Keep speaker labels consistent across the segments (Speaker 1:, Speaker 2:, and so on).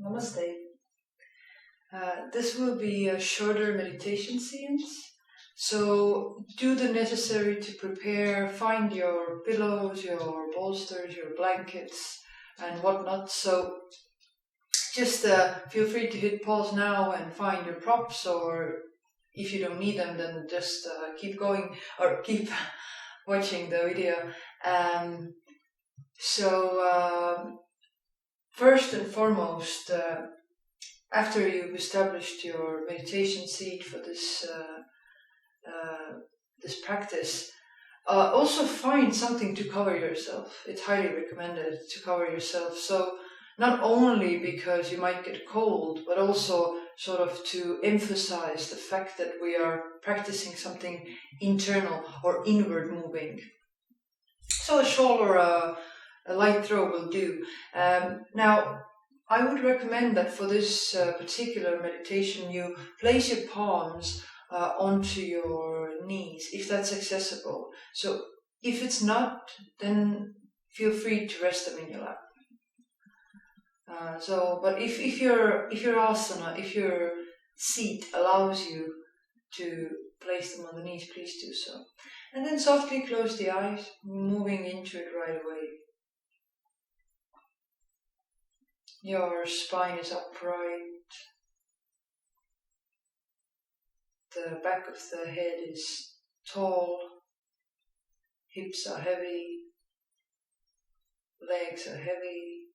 Speaker 1: Namaste. This will be a shorter meditation seance, so do the necessary to prepare, find your pillows, your bolsters, your blankets and whatnot. So just feel free to hit pause now and find your props, or if you don't need them, then just keep going or keep watching the video. First and foremost, after you've established your meditation seat for this practice, also find something to cover yourself. It's highly recommended to cover yourself. So not only because you might get cold, but also sort of to emphasize the fact that we are practicing something internal or inward moving. So a shawl or a light throw will do. Now, I would recommend that for this particular meditation, you place your palms onto your knees, if that's accessible. So if it's not, then feel free to rest them in your lap. But if your asana, if your seat allows you to place them on the knees, please do so. And then softly close the eyes, moving into it right away. Your spine is upright. The back of the head is tall. Hips are heavy. Legs are heavy.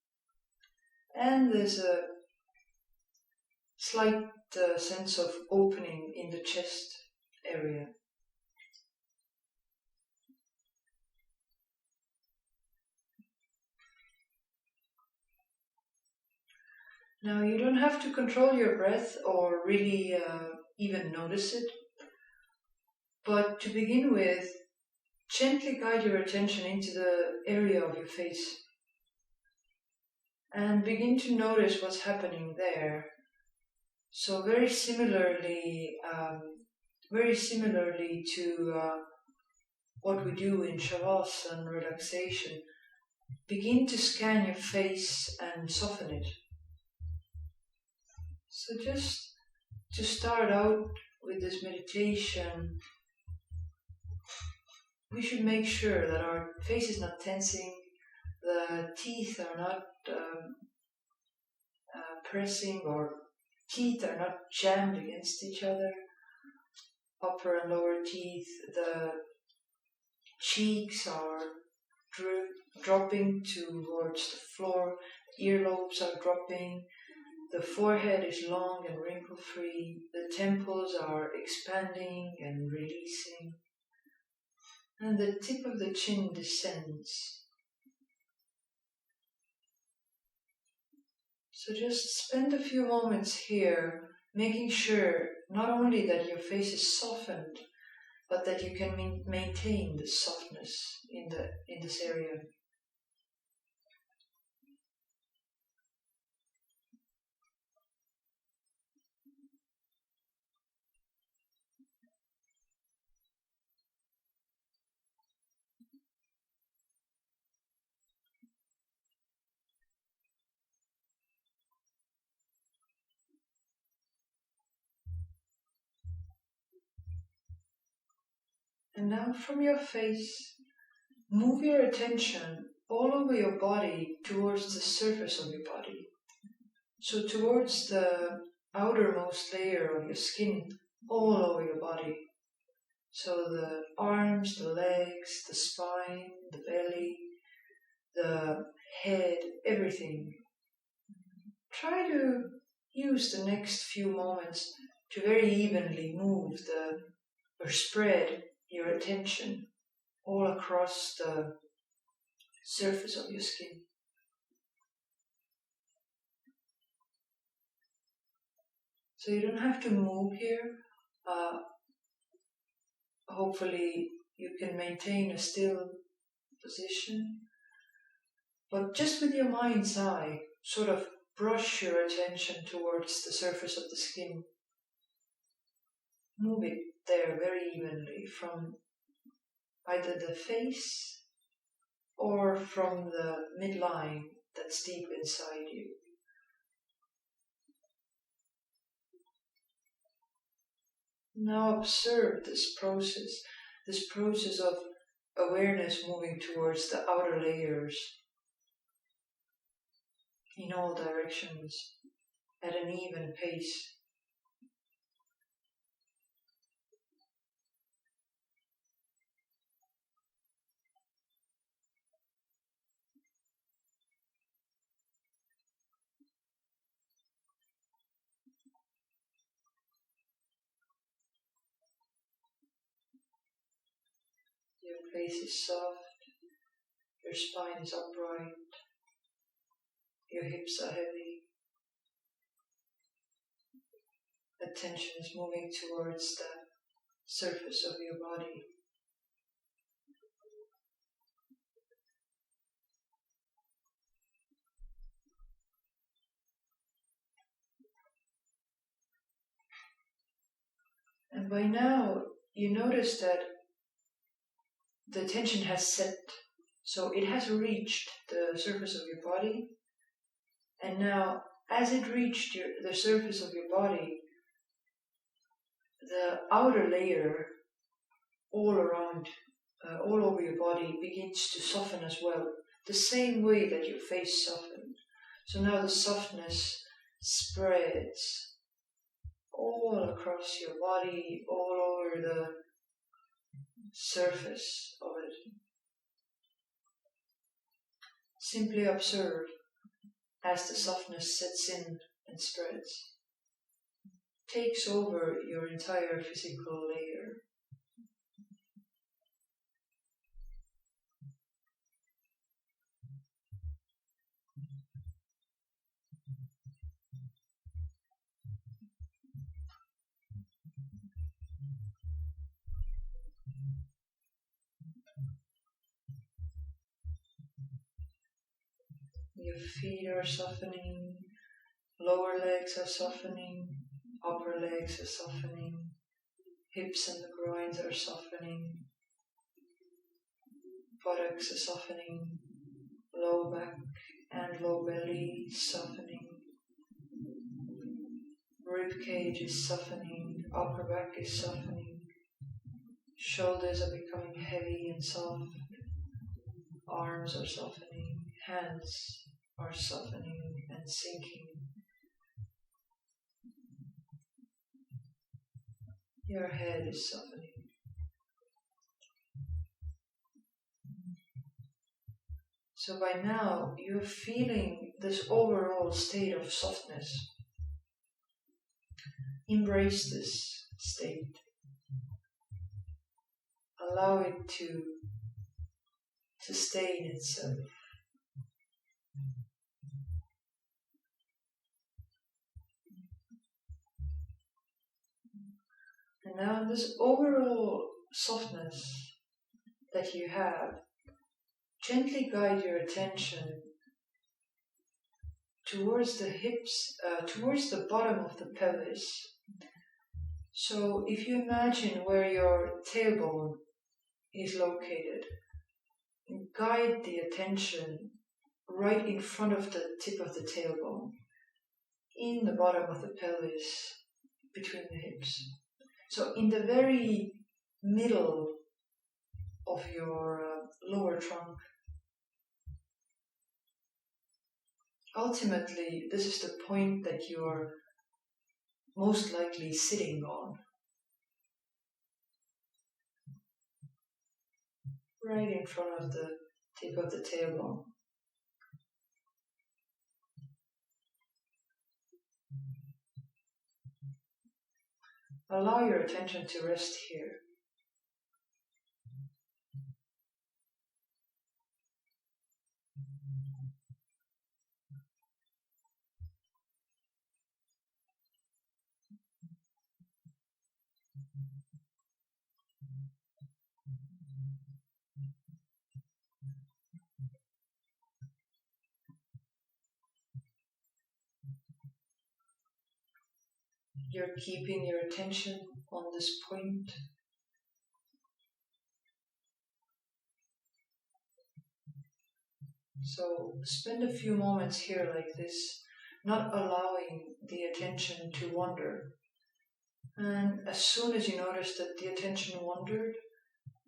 Speaker 1: And there's a slight sense of opening in the chest area. Now, you don't have to control your breath or really even notice it, but to begin with, gently guide your attention into the area of your face and begin to notice what's happening there. So very similarly to what we do in Shavasana and relaxation, begin to scan your face and soften it. So just to start out with this meditation, we should make sure that our face is not tensing, the teeth are not pressing, or teeth are not jammed against each other, upper and lower teeth, the cheeks are dropping towards the floor, earlobes are dropping, the forehead is long and wrinkle-free, the temples are expanding and releasing, and the tip of the chin descends. So just spend a few moments here, making sure not only that your face is softened, but that you can maintain the softness in this area. And now from your face, move your attention all over your body towards the surface of your body. So towards the outermost layer of your skin, all over your body. So the arms, the legs, the spine, the belly, the head, everything. Try to use the next few moments to very evenly move or spread your attention all across the surface of your skin. So you don't have to move here. Hopefully you can maintain a still position. But just with your mind's eye, sort of brush your attention towards the surface of the skin. Move it there very evenly from either the face or from the midline that's deep inside you. Now observe this process of awareness moving towards the outer layers in all directions at an even pace. Your face is soft, your spine is upright, your hips are heavy. Attention is moving towards the surface of your body. And by now, you notice that the attention has set, so it has reached the surface of your body. And now, as it reached the surface of your body, the outer layer all around, all over your body begins to soften as well, the same way that your face softened. So now the softness spreads all across your body, all over the surface of it. Simply observe as the softness sets in and spreads, takes over your entire physical layer. Your feet are softening, lower legs are softening, upper legs are softening, hips and the groins are softening, buttocks are softening, low back and low belly softening, rib cage is softening, upper back is softening, shoulders are becoming heavy and soft, arms are softening, hands are softening and sinking. Your head is softening. So by now, you're feeling this overall state of softness. Embrace this state. Allow it to sustain itself. And now this overall softness that you have, gently guide your attention towards the hips, towards the bottom of the pelvis. So if you imagine where your tailbone is located, guide the attention right in front of the tip of the tailbone, in the bottom of the pelvis, between the hips. So in the very middle of your lower trunk. Ultimately, this is the point that you're most likely sitting on. Right in front of the tip of the tailbone. Allow your attention to rest here. You're keeping your attention on this point. So spend a few moments here like this, not allowing the attention to wander. And as soon as you notice that the attention wandered,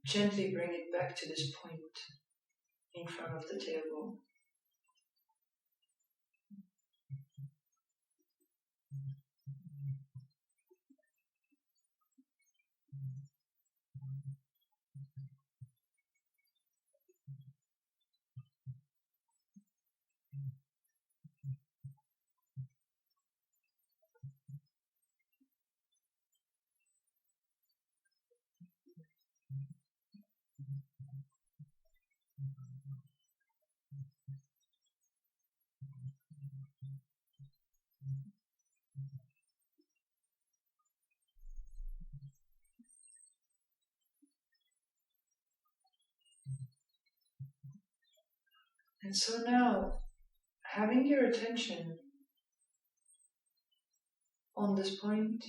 Speaker 1: gently bring it back to this point in front of the tailbone. And so now, having your attention on this point,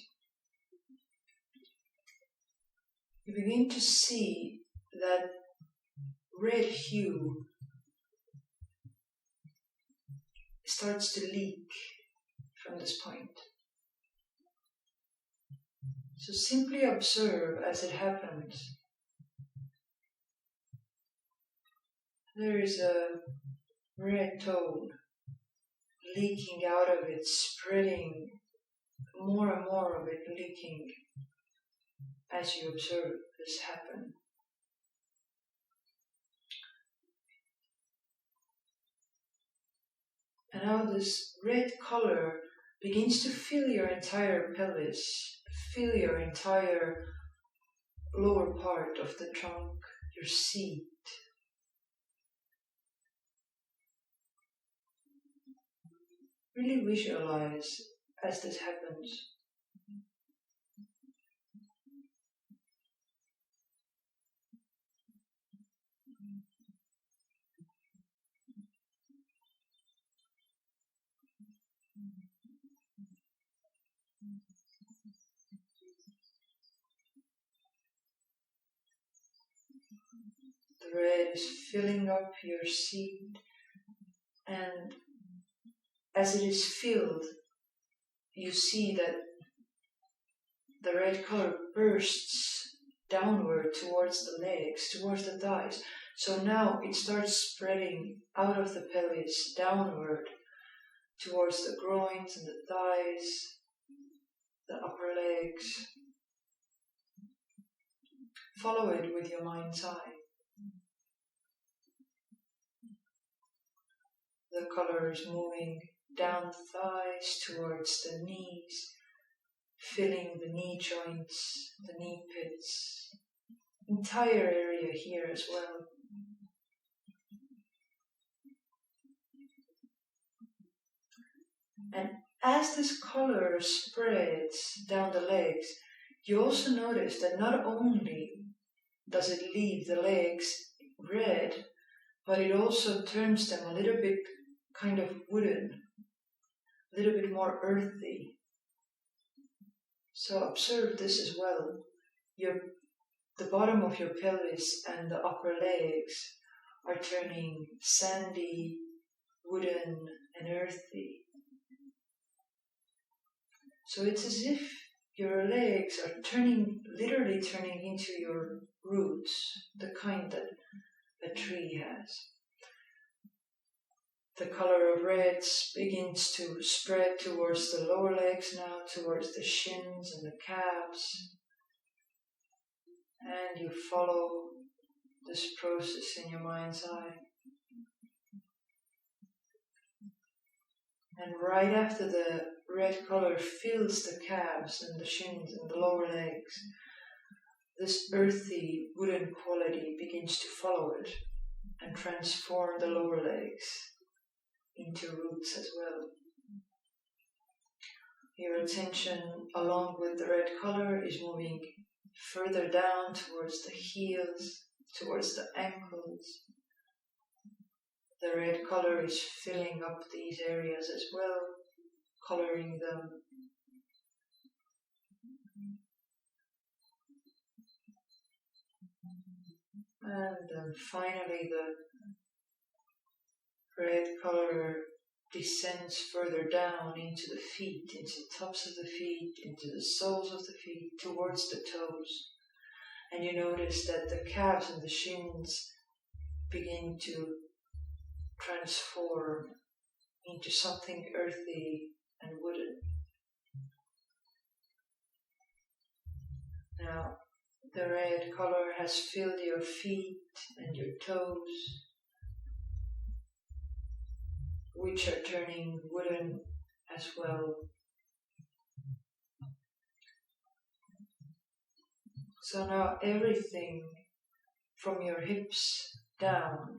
Speaker 1: you begin to see that red hue starts to leak from this point. So simply observe as it happens. There is a red tone leaking out of it, spreading, more and more of it leaking as you observe this happen. And now this red color begins to fill your entire pelvis, fill your entire lower part of the trunk, your seat. Really visualize as this happens. The red is filling up your seat, and as it is filled, you see that the red color bursts downward towards the legs, towards the thighs. So now it starts spreading out of the pelvis downward towards the groins and the thighs, the upper legs. Follow it with your mind's eye. The color is moving down the thighs towards the knees, filling the knee joints, the knee pits, entire area here as well. And as this color spreads down the legs, you also notice that not only does it leave the legs red, but it also turns them a little bit kind of wooden, a little bit more earthy. So observe this as well. The bottom of your pelvis and the upper legs are turning sandy, wooden, and earthy. So it's as if your legs are literally turning into your roots, the kind that a tree has. The color of red begins to spread towards the lower legs now, towards the shins and the calves. And you follow this process in your mind's eye. And right after the red color fills the calves and the shins and the lower legs, this earthy, wooden quality begins to follow it and transform the lower legs into roots as well. Your attention, along with the red color, is moving further down towards the heels, towards the ankles. The red color is filling up these areas as well, coloring them. And then finally the red color descends further down into the feet, into the tops of the feet, into the soles of the feet, towards the toes. And you notice that the calves and the shins begin to transform into something earthy and wooden. Now, the red color has filled your feet and your toes, which are turning wooden as well. So now everything from your hips down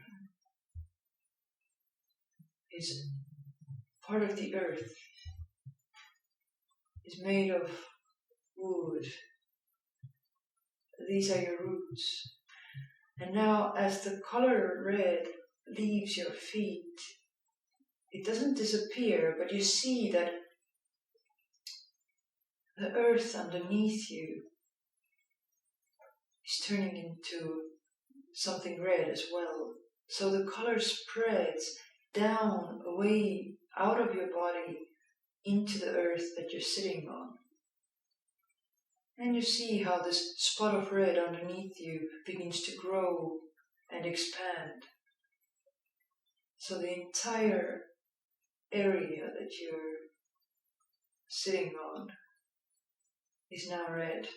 Speaker 1: is part of the earth, is made of wood. These are your roots. And now as the color red leaves your feet, it doesn't disappear, but you see that the earth underneath you is turning into something red as well. So the color spreads down, away, out of your body, into the earth that you're sitting on. And you see how this spot of red underneath you begins to grow and expand. So the entire area that you're sitting on is now red.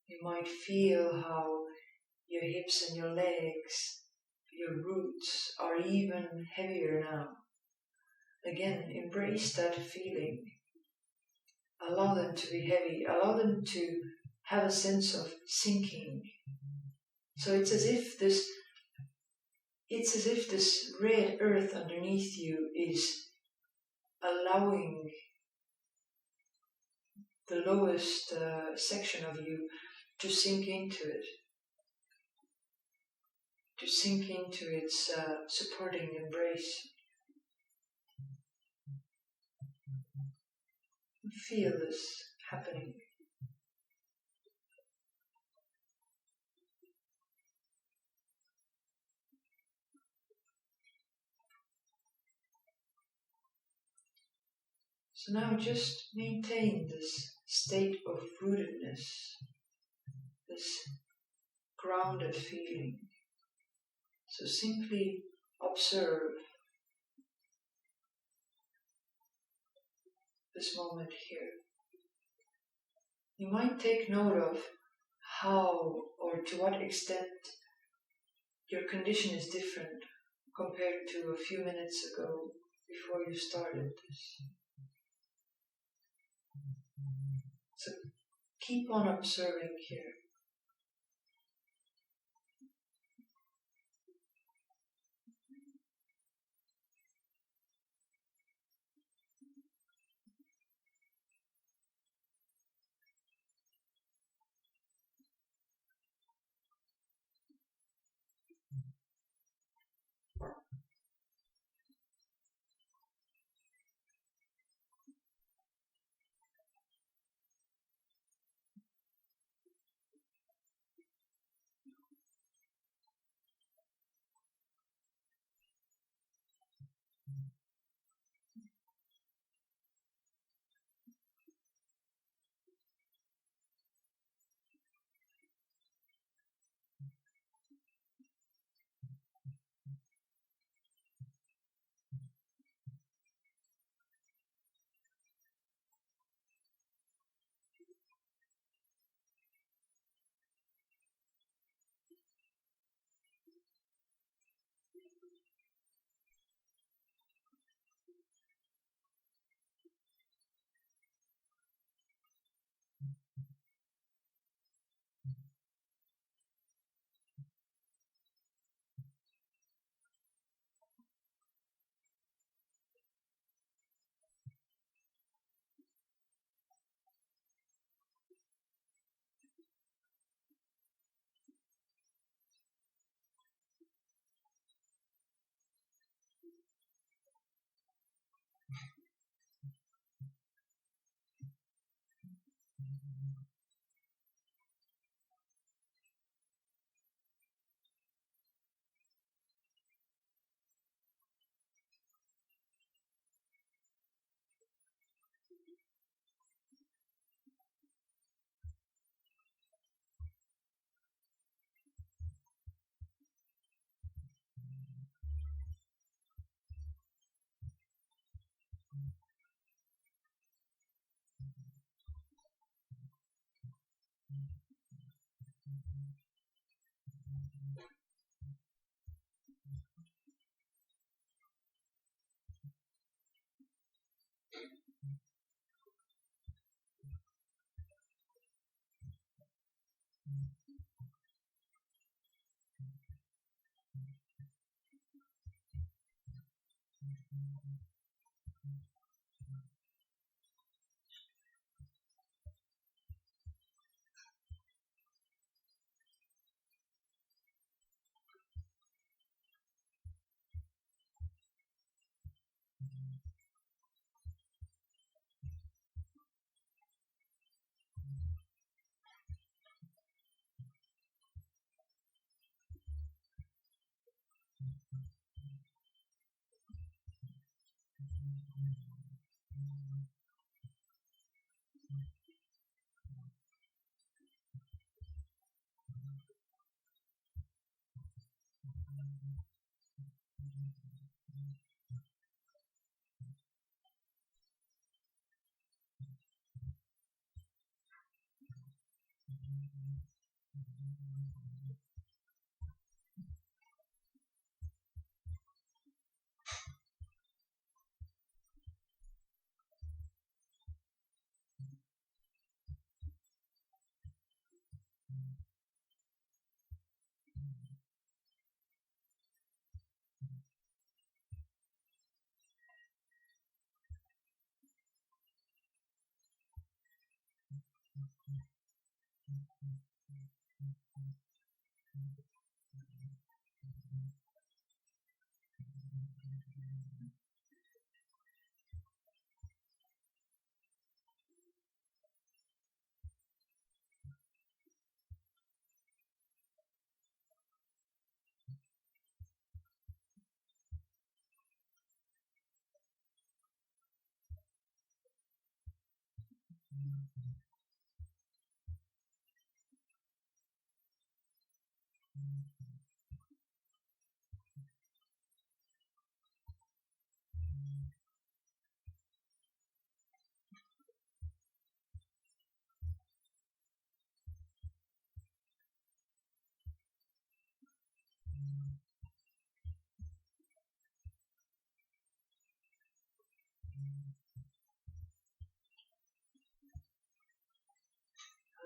Speaker 1: You might feel how your hips and your legs, your roots are even heavier now. Again, embrace that feeling. Allow them to be heavy. Allow them to have a sense of sinking. So it's as if this red earth underneath you is allowing the lowest section of you to sink into it, to sink into its supporting embrace. Feel this happening. So now just maintain this state of rootedness, this grounded feeling. So simply observe this moment here. You might take note of how or to what extent your condition is different compared to a few minutes ago before you started this. So keep on observing here.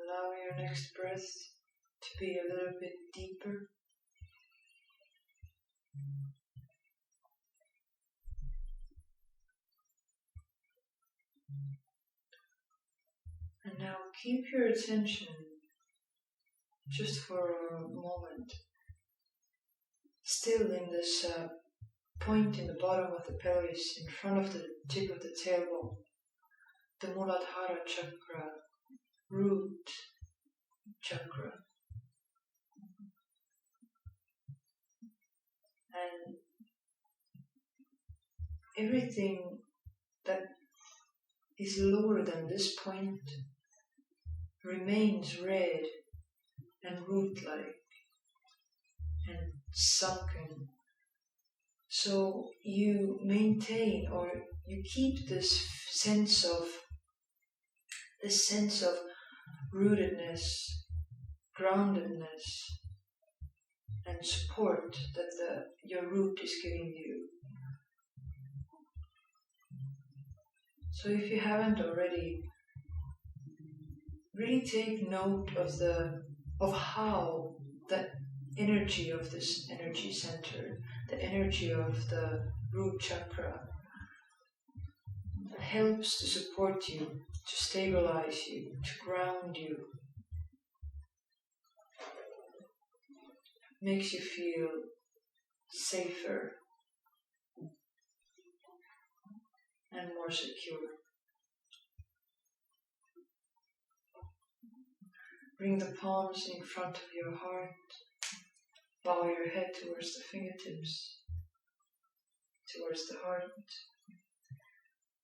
Speaker 1: Allow your next breath to be a little bit deeper. And now keep your attention just for a moment still in this point in the bottom of the pelvis in front of the tip of the tailbone, the Muladhara chakra, root chakra. And everything that is lower than this point remains red and root-like and sunken. So you maintain or you keep this sense of rootedness, groundedness, and support that your root is giving you. So if you haven't already, really take note of how that energy of this energy center, the energy of the root chakra, helps to support you, to stabilize you, to ground you, makes you feel safer and more secure. Bring the palms in front of your heart, bow your head towards the fingertips, towards the heart.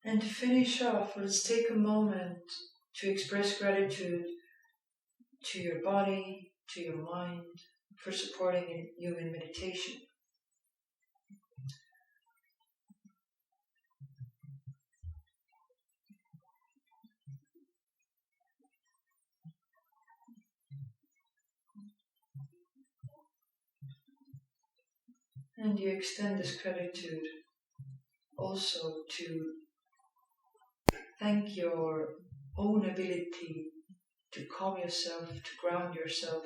Speaker 1: And to finish off, let's take a moment to express gratitude to your body, to your mind, for supporting you in meditation. And you extend this gratitude also to thank your own ability to calm yourself, to ground yourself,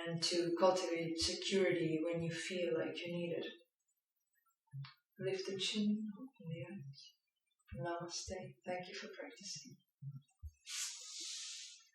Speaker 1: and to cultivate security when you feel like you need it. Lift the chin, open the eyes. Namaste. Thank you for practicing.